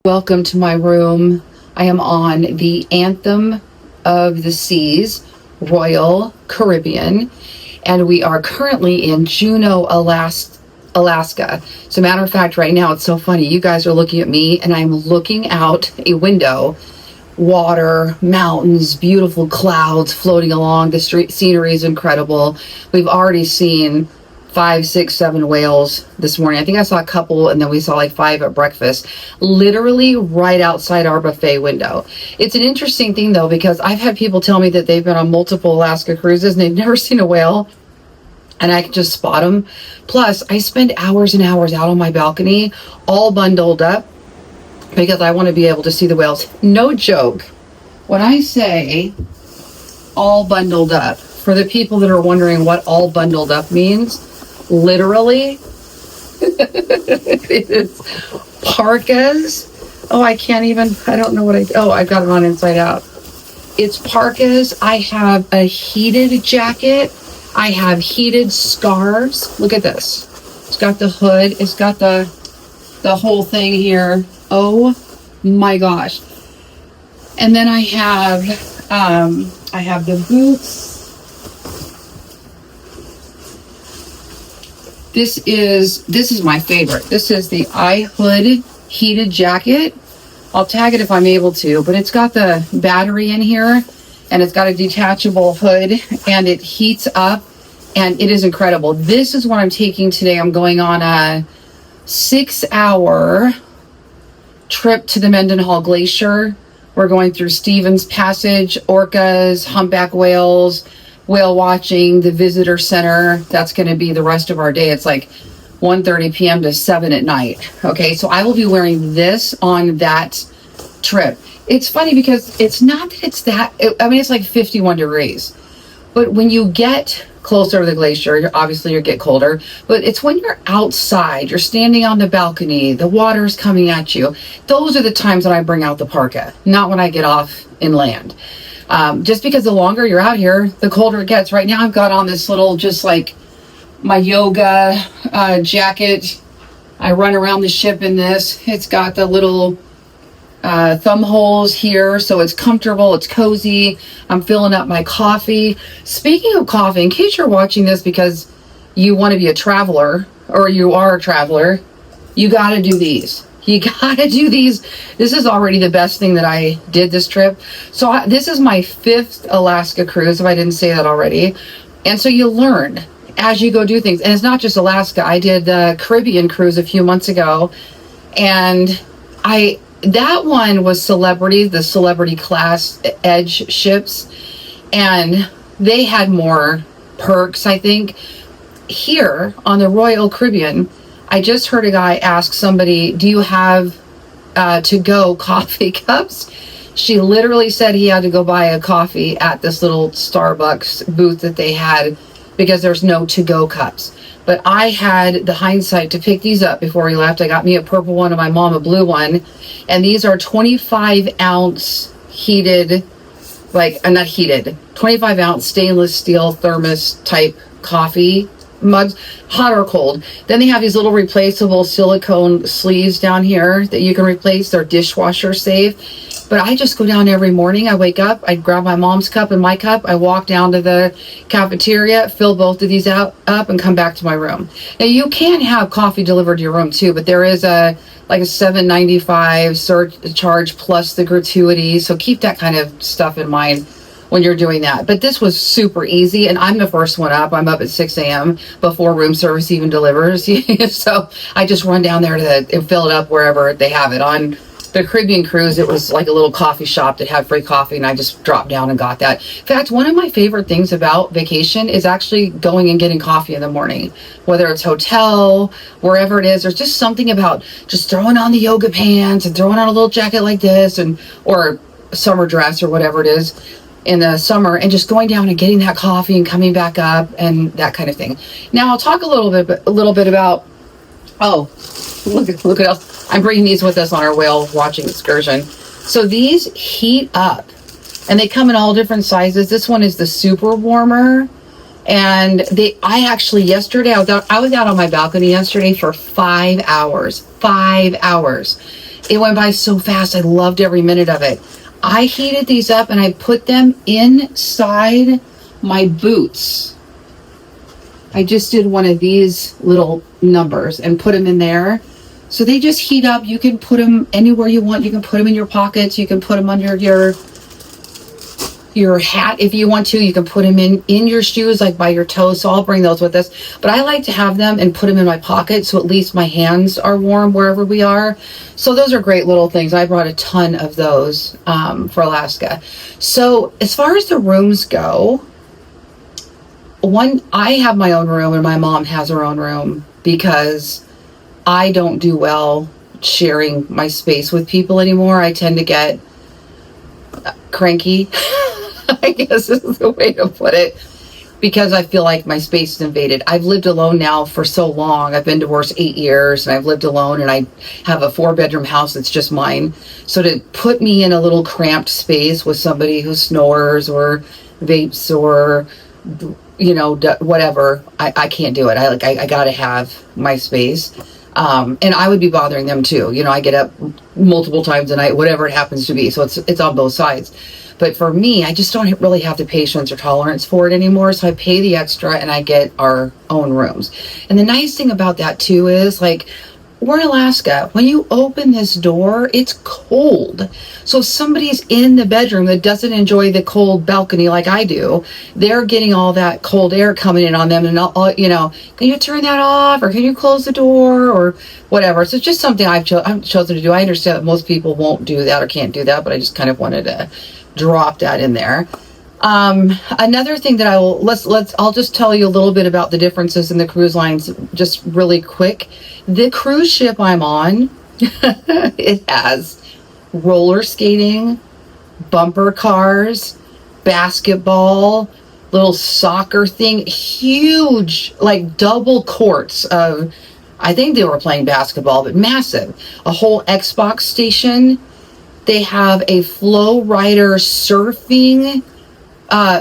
Welcome to my room. I am on the Anthem of the Seas, Royal Caribbean, and we are currently in Juneau, Alaska. So matter of fact, right now, it's so funny. You guys are looking at me and I'm looking out a window. Water, mountains, beautiful clouds floating along. The scenery is incredible. We've already seen 5, 6, 7 whales this morning. I think I saw a couple, and then we saw like 5 at breakfast, literally right outside our buffet window. It's an interesting thing though, because I've had people tell me that they've been on multiple Alaska cruises and they've never seen a whale, and I can just spot them. Plus, I spend hours and hours out on my balcony, all bundled up, because I want to be able to see the whales. No joke. When I say all bundled up, for the people that are wondering what all bundled up means, literally, it is parkas. Oh, I don't know what I've got it on inside out. It's parkas. I have a heated jacket. I have heated scarves. Look at this. It's got the hood. It's got the whole thing here. Oh my gosh. And then I have the boots. This is my favorite. This is the iHood heated jacket. I'll tag it if I'm able to, but it's got the battery in here and it's got a detachable hood and it heats up and it is incredible. This is what I'm taking today. I'm going on a 6-hour trip to the Mendenhall Glacier. We're going through Stevens Passage, orcas, humpback whales, whale watching, the visitor center. That's going to be the rest of our day. It's like 1:30 p.m. to 7 at night. Okay, so I will be wearing this on that trip. It's funny because it's not that it's it's like 51 degrees. But when you get closer to the glacier, obviously you get colder. But it's when you're outside, you're standing on the balcony, the water's coming at you. Those are the times that I bring out the parka, not when I get off inland. Just because the longer you're out here, the colder it gets. Right now I've got on this little, just like my yoga jacket. I run around the ship in this. It's got the little thumb holes here, so it's comfortable, it's cozy. I'm filling up my coffee. Speaking of coffee, in case you're watching this because you want to be a traveler, or you are a traveler, you got to do these. You got to do these. This is already the best thing that I did this trip. So this is my 5th Alaska cruise, if I didn't say that already. And so you learn as you go do things. And it's not just Alaska. I did the Caribbean cruise a few months ago, and that one was the celebrity class edge ships, and they had more perks, I think. Here on the Royal Caribbean, I just heard a guy ask somebody, do you have to-go coffee cups? She literally said he had to go buy a coffee at this little Starbucks booth that they had because there's no to-go cups. But I had the hindsight to pick these up before we left. I got me a purple one and my mom a blue one. And these are 25-ounce heated, 25-ounce stainless steel thermos type coffee mugs, hot or cold. Then they have these little replaceable silicone sleeves down here that you can replace. They're dishwasher safe. But I just go down every morning. I wake up, I grab my mom's cup and my cup. I walk down to the cafeteria, fill both of these up, and come back to my room. Now, you can have coffee delivered to your room too, but there is a $7.95 surcharge plus the gratuity. So keep that kind of stuff in mind when you're doing that. But this was super easy, and I'm the first one up. I'm up at 6 a.m. before room service even delivers. So I just run down there to fill it up wherever they have it. On the Caribbean cruise, it was like a little coffee shop that had free coffee, and I just dropped down and got that. In fact, one of my favorite things about vacation is actually going and getting coffee in the morning. Whether it's hotel, wherever it is, there's just something about just throwing on the yoga pants and throwing on a little jacket like this, or summer dress or whatever it is in the summer, and just going down and getting that coffee and coming back up and that kind of thing. Now I'll talk a little bit about, look at us. I'm bringing these with us on our whale watching excursion. So these heat up, and they come in all different sizes. This one is the super warmer, and yesterday I was out on my balcony yesterday for 5 hours. It went by so fast. I loved every minute of it. I heated these up and I put them inside my boots. I just did one of these little numbers and put them in there. So they just heat up. You can put them anywhere you want. You can put them in your pockets. You can put them under your hat if you want to. You can put them in your shoes, like by your toes. So I'll bring those with us. But I like to have them and put them in my pocket, so at least my hands are warm wherever we are. So those are great little things. I brought a ton of those for Alaska. So as far as the rooms go, I have my own room and my mom has her own room because I don't do well sharing my space with people anymore. I tend to get cranky, I guess is the way to put it, because I feel like my space is invaded. I've lived alone now for so long. I've been divorced 8 years and I've lived alone, and I have a 4-bedroom house that's just mine. So to put me in a little cramped space with somebody who snores or vapes or, you know, whatever, I can't do it. I gotta have my space. And I would be bothering them too. You know, I get up multiple times a night, whatever it happens to be. So it's on both sides. But for me, I just don't really have the patience or tolerance for it anymore. So I pay the extra and I get our own rooms. And the nice thing about that too is, like, we're in Alaska. When you open this door, it's cold. So if somebody's in the bedroom that doesn't enjoy the cold balcony like I do, they're getting all that cold air coming in on them. And, you know, can you turn that off, or can you close the door, or whatever. So it's just something I've chosen to do. I understand that most people won't do that or can't do that, but I just kind of wanted to drop that in there. Another thing that I'll just tell you a little bit about the differences in the cruise lines, just really quick. The cruise ship I'm on, it has roller skating, bumper cars, basketball, little soccer thing, huge, like double courts of, I think they were playing basketball, but massive. A whole Xbox station. They have a flow rider surfing,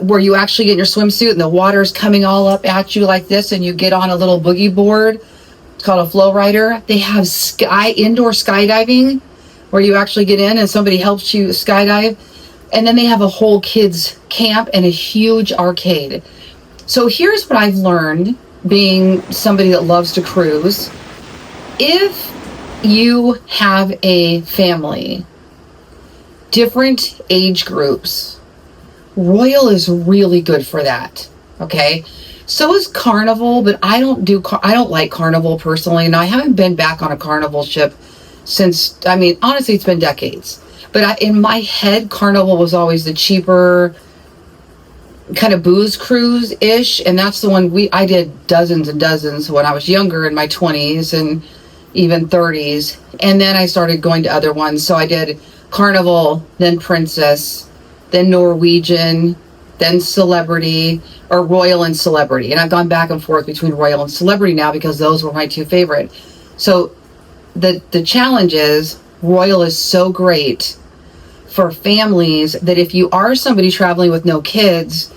where you actually get in your swimsuit and the water's coming all up at you like this, and you get on a little boogie board. It's called a flow rider. They have indoor skydiving, where you actually get in and somebody helps you skydive. And then they have a whole kids camp and a huge arcade. So here's what I've learned, being somebody that loves to cruise. If you have a family, different age groups, Royal is really good for that. Okay. So is Carnival, but I don't like Carnival personally. And I haven't been back on a Carnival ship since, I mean, honestly, it's been decades. But in my head, Carnival was always the cheaper kind of booze cruise-ish. And that's the one I did dozens and dozens when I was younger, in my 20s and even 30s. And then I started going to other ones. So I did Carnival, then Princess, then Norwegian, then Celebrity, or Royal and Celebrity. And I've gone back and forth between Royal and Celebrity now because those were my two favorite. So the challenge is, Royal is so great for families that if you are somebody traveling with no kids,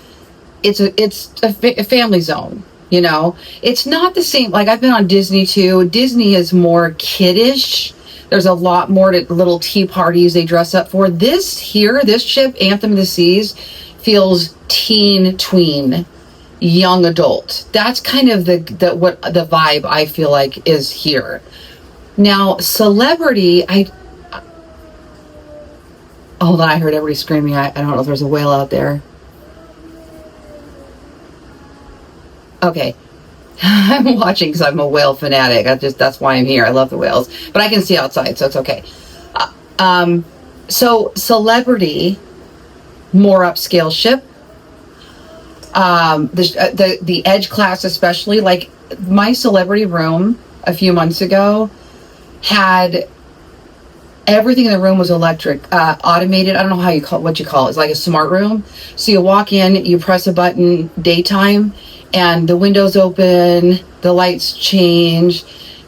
it's a family zone. You know, it's not the same. Like, I've been on Disney too. Disney is more kiddish. There's a lot more to little tea parties they dress up for. This ship, Anthem of the Seas, feels teen, tween, young adult. That's kind of the vibe I feel like is here. Now, Celebrity, hold on, I heard everybody screaming. I don't know if there's a whale out there. Okay. I'm watching because I'm a whale fanatic. That's why I'm here. I love the whales, but I can see outside, so it's okay. So Celebrity, more upscale ship. The Edge class, especially, like my Celebrity room a few months ago, had everything in the room was electric, automated. I don't know what you call it. It's like a smart room. So you walk in, you press a button, daytime, and the windows open, the lights change,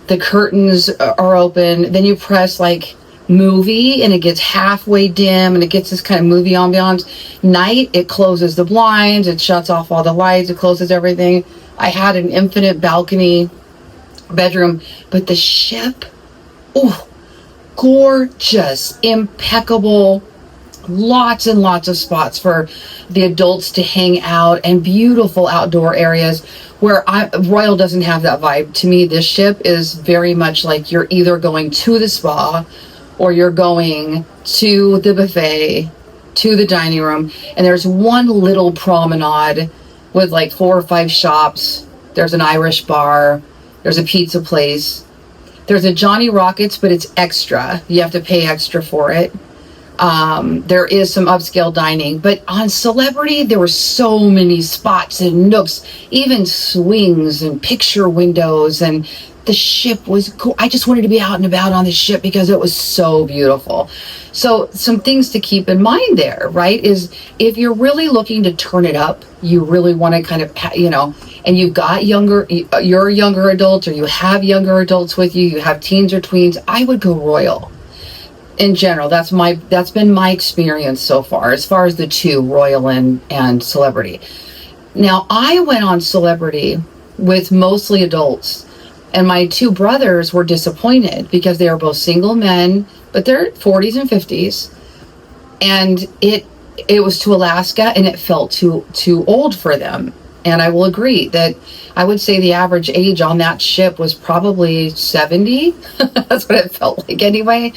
the curtains are open. Then you press like movie and it gets halfway dim and it gets this kind of movie ambiance. Night, it closes the blinds, it shuts off all the lights, it closes everything. I had an infinite balcony bedroom, but the ship, gorgeous, impeccable, lots and lots of spots for the adults to hang out, and beautiful outdoor areas where Royal doesn't have that vibe. To me, this ship is very much like you're either going to the spa or you're going to the buffet, to the dining room, and there's one little promenade with like 4 or 5 shops. There's an Irish bar, there's a pizza place, there's a Johnny Rockets, but it's extra. You have to pay extra for it. There is some upscale dining, but on Celebrity, there were so many spots and nooks, even swings and picture windows, and the ship was cool. I just wanted to be out and about on the ship because it was so beautiful. So some things to keep in mind there, right, is if you're really looking to turn it up, you really want to kind of, and you've got you're a younger adult, or you have younger adults with you, you have teens or tweens, I would go Royal. In general, that's been my experience so far as the two, Royal and Celebrity. Now, I went on Celebrity with mostly adults, and my 2 brothers were disappointed because they are both single men, but they're 40s and 50s, and it was to Alaska, and it felt too old for them. And I will agree that I would say the average age on that ship was probably 70. That's what it felt like anyway.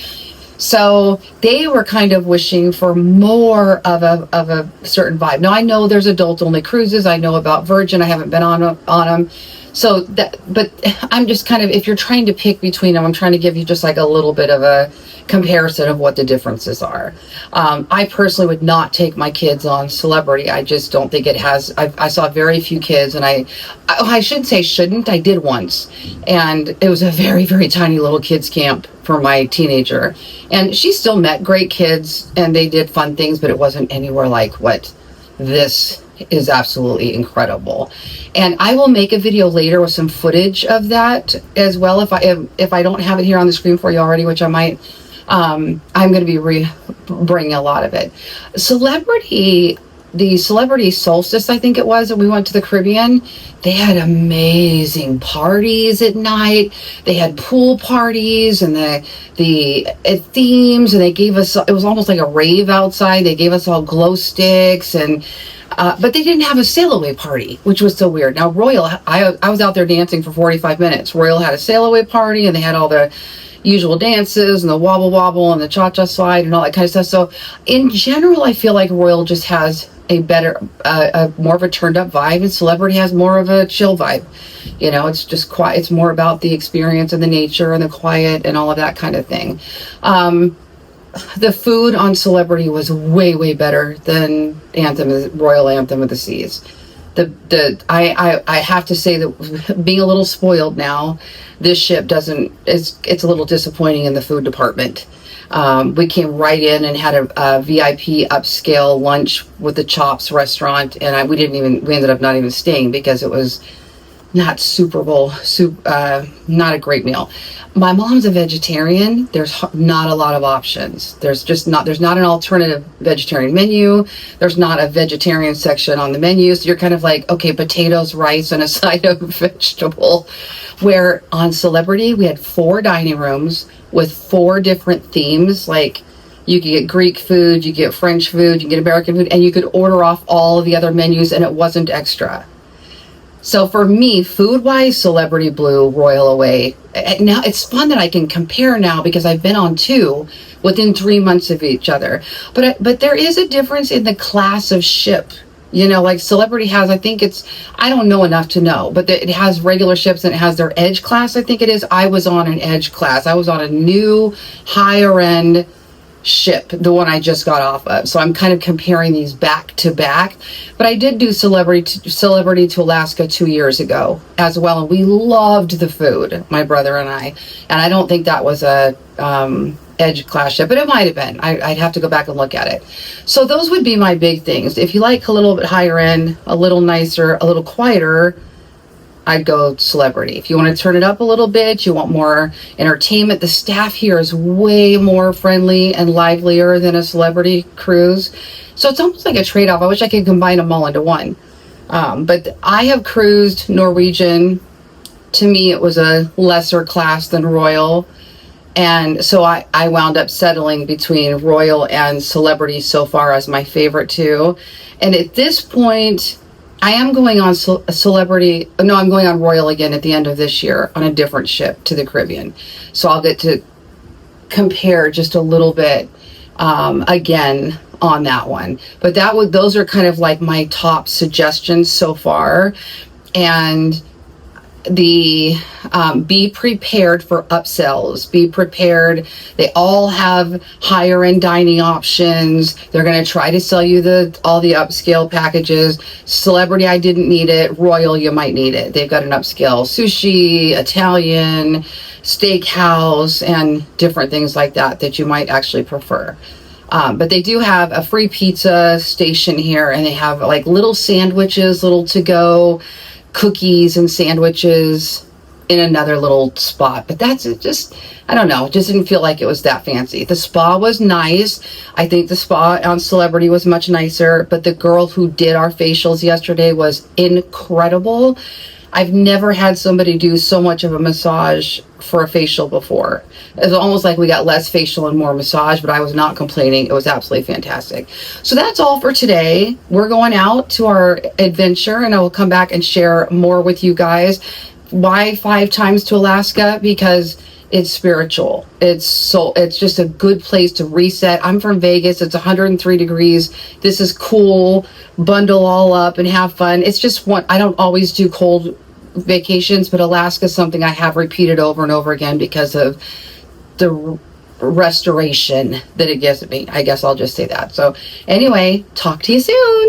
So they were kind of wishing for more of a certain vibe. Now, I know there's adult only cruises. I know about Virgin. I haven't been on them. So but I'm just kind of, if you're trying to pick between them, I'm trying to give you just like a little bit of a comparison of what the differences are. I personally would not take my kids on Celebrity. I just don't think it has, I saw very few kids, and I shouldn't say shouldn't, I did once. And it was a very, very tiny little kids camp for my teenager. And she still met great kids, and they did fun things, but it wasn't anywhere like what this is. Absolutely incredible. And I will make a video later with some footage of that as well. If I don't have it here on the screen for you already, which I might, I'm going to be bringing a lot of it. The Celebrity Solstice, I think it was, and we went to the Caribbean. They had amazing parties at night. They had pool parties and the themes, and they gave us, it was almost like a rave outside. They gave us all glow sticks, and but they didn't have a sail away party, which was so weird. Now, Royal, I was out there dancing for 45 minutes. Royal had a sail away party, and they had all the usual dances and the wobble wobble and the cha-cha slide and all that kind of stuff. So in general, I feel like Royal just has a better, more of a turned up vibe, and Celebrity has more of a chill vibe. It's just quiet. It's more about the experience and the nature and the quiet and all of that kind of thing. The food on Celebrity was way, way better than Royal Anthem of the Seas. I have to say that, being a little spoiled now, this ship it's a little disappointing in the food department. We came right in and had a VIP upscale lunch with the Chops restaurant, and we ended up not even staying because it was not not a great meal. My mom's a vegetarian. There's not a lot of options. There's not an alternative vegetarian menu. There's not a vegetarian section on the menu. So you're kind of like, okay, potatoes, rice, and a side of vegetable. Where on Celebrity, we had 4 dining rooms with 4 different themes. Like, you could get Greek food, you get French food, you get American food, and you could order off all of the other menus, and it wasn't extra. So for me, food-wise, Celebrity blew Royal away. Now, it's fun that I can compare now because I've been on 2 within 3 months of each other. But there is a difference in the class of ship. Like Celebrity has, I don't know enough to know, but it has regular ships and it has their Edge class, I think it is. I was on an Edge class. I was on a new, higher-end ship, the one I just got off of. So I'm kind of comparing these back to back. But I did do Celebrity to Alaska 2 years ago as well, and we loved the food, my brother and I. And I don't think that was a Edge class ship, but it might have been. I'd have to go back and look at it. So those would be my big things. If you like a little bit higher end, a little nicer, a little quieter, I'd go Celebrity. If you want to turn it up a little bit, you want more entertainment, the staff here is way more friendly and livelier than a Celebrity cruise. So it's almost like a trade-off. I wish I could combine them all into one. But I have cruised Norwegian. To me, it was a lesser class than Royal. And so I wound up settling between Royal and Celebrity so far as my favorite two. And at this point, I am going on Celebrity. No, I'm going on Royal again at the end of this year on a different ship to the Caribbean. So I'll get to compare just a little bit again on that one. But those are kind of like my top suggestions so far. And be prepared for upsells. Be prepared. They all have higher end dining options. They're going to try to sell you all the upscale packages. Celebrity, I didn't need it. Royal, you might need it. They've got an upscale sushi, Italian, steakhouse, and different things like that you might actually prefer. But they do have a free pizza station here, and they have like little sandwiches, little to go cookies and sandwiches in another little spot. But that's just, I don't know, it just didn't feel like it was that fancy. The spa was nice. I think the spa on Celebrity was much nicer, but the girl who did our facials yesterday was incredible. I've never had somebody do so much of a massage for a facial before. It's almost like we got less facial and more massage, but I was not complaining. It was absolutely fantastic. So that's all for today. We're going out to our adventure, and I will come back and share more with you guys. Why 5 times to Alaska? Because it's spiritual. It's just a good place to reset. I'm from Vegas. It's 103 degrees. This is cool. Bundle all up and have fun. It's just I don't always do cold vacations, but Alaska is something I have repeated over and over again because of the restoration that it gives me. I guess I'll just say that. So anyway, talk to you soon.